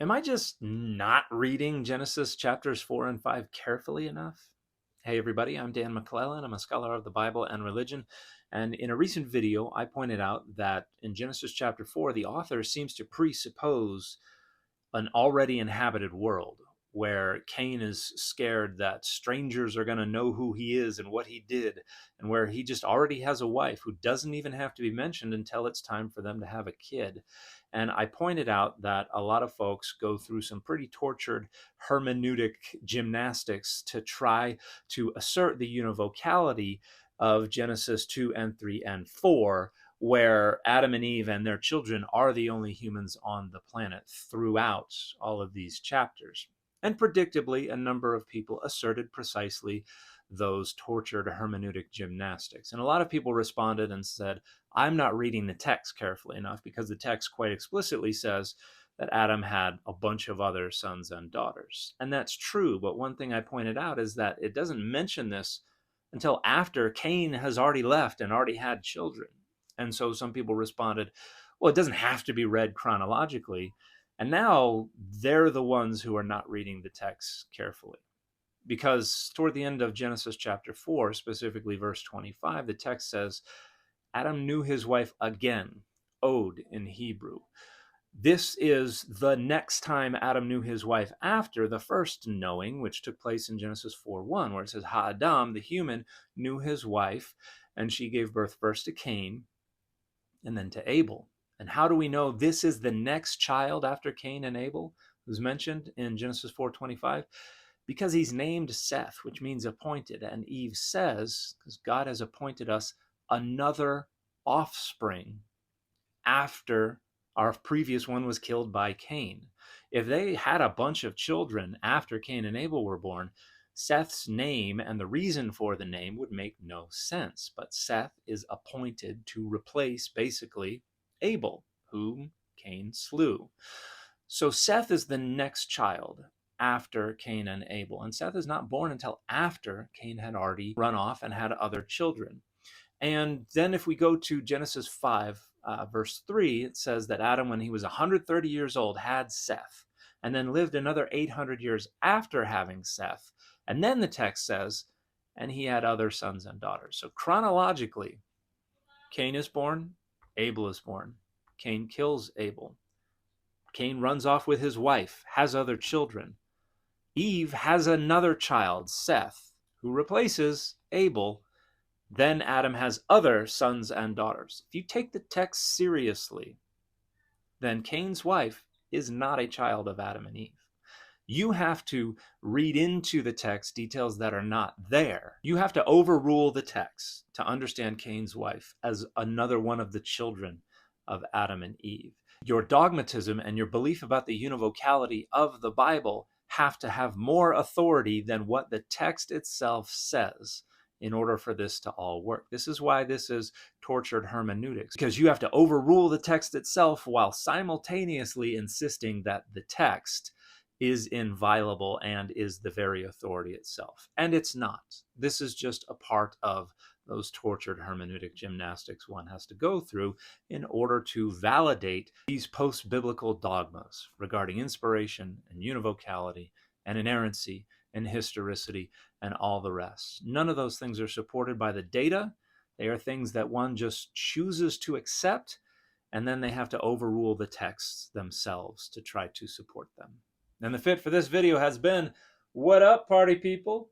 Am I just not reading Genesis chapters 4 and 5 carefully enough? Hey everybody, I'm Dan McClellan. I'm a scholar of the Bible and religion. And in a recent video, I pointed out that in Genesis chapter 4, the author seems to presuppose an already inhabited world where Cain is scared that strangers are going to know who he is and what he did, and where he just already has a wife who doesn't even have to be mentioned until it's time for them to have a kid. And I pointed out that a lot of folks go through some pretty tortured hermeneutic gymnastics to try to assert the univocality of Genesis 2 and 3 and 4, where Adam and Eve and their children are the only humans on the planet throughout all of these chapters. And predictably, a number of people asserted precisely those tortured hermeneutic gymnastics. And a lot of people responded and said, I'm not reading the text carefully enough, because the text quite explicitly says that Adam had a bunch of other sons and daughters. And that's true, but one thing I pointed out is that it doesn't mention this until after Cain has already left and already had children. And so some people responded, well, it doesn't have to be read chronologically. And now they're the ones who are not reading the text carefully. Because toward the end of Genesis chapter 4, specifically verse 25, the text says, Adam knew his wife again, Od in Hebrew. This is the next time Adam knew his wife after the first knowing, which took place in Genesis 4:1, where it says, Ha-Adam, the human, knew his wife, and she gave birth first to Cain and then to Abel. And how do we know this is the next child after Cain and Abel, who's mentioned in Genesis 4:25? Because he's named Seth, which means appointed. And Eve says, because God has appointed us another offspring after our previous one was killed by Cain. If they had a bunch of children after Cain and Abel were born, Seth's name and the reason for the name would make no sense. But Seth is appointed to replace, basically, Abel, whom Cain slew. So Seth is the next child after Cain and Abel. And Seth is not born until after Cain had already run off and had other children. And then if we go to Genesis 5, verse 3, it says that Adam, when he was 130 years old, had Seth, and then lived another 800 years after having Seth. And then the text says, and he had other sons and daughters. So chronologically, Cain is born, Abel is born. Cain kills Abel. Cain runs off with his wife, has other children. Eve has another child, Seth, who replaces Abel. Then Adam has other sons and daughters. If you take the text seriously, then Cain's wife is not a child of Adam and Eve. You have to read into the text details that are not there. You have to overrule the text to understand Cain's wife as another one of the children of Adam and Eve. Your dogmatism and your belief about the univocality of the Bible have to have more authority than what the text itself says in order for this to all work. This is why this is tortured hermeneutics, because you have to overrule the text itself while simultaneously insisting that the text is inviolable and is the very authority itself. And it's not. This is just a part of those tortured hermeneutic gymnastics one has to go through in order to validate these post-biblical dogmas regarding inspiration and univocality and inerrancy and historicity and all the rest. None of those things are supported by the data. They are things that one just chooses to accept, and then they have to overrule the texts themselves to try to support them. And the fit for this video has been, what up, party people?